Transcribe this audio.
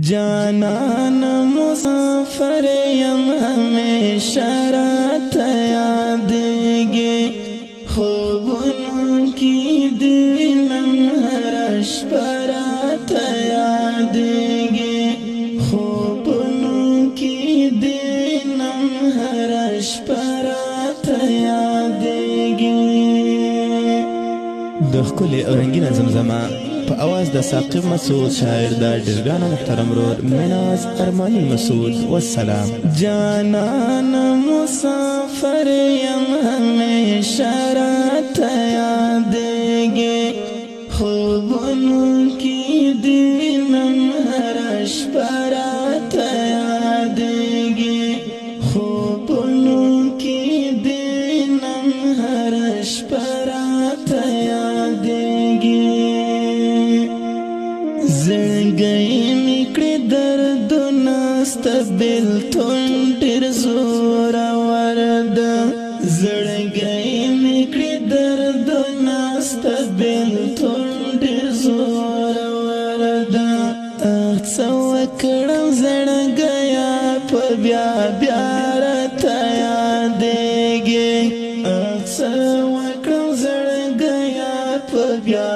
جانان مسافر یم ہمیشہ رات یادگی خوبوں کی دینم ہر شب رات یادگی خوبوں کی دینم ہر شب رات یادگی د ښکلې او رنګینه زمزمه په اواز د ساقب مسعود شاعر د ډیرګانو محترم رور مناز ارماني مسعود والسلام. جانان مسافر یم همیشه راته یادېږي خوبونو کې دینم هره شپه راته یادېږي خوبونو کې دینم هره شپه راته یادېږي زړګی مې کړې دردونه ستا بېلتون ډېر زورور ده زړګی مې کړې دردونه ستا بېلتون ډېر زورور ده څه وکړم زړګیه په بیا بیا راته یادېږي څه وکړم زړګیه په بیا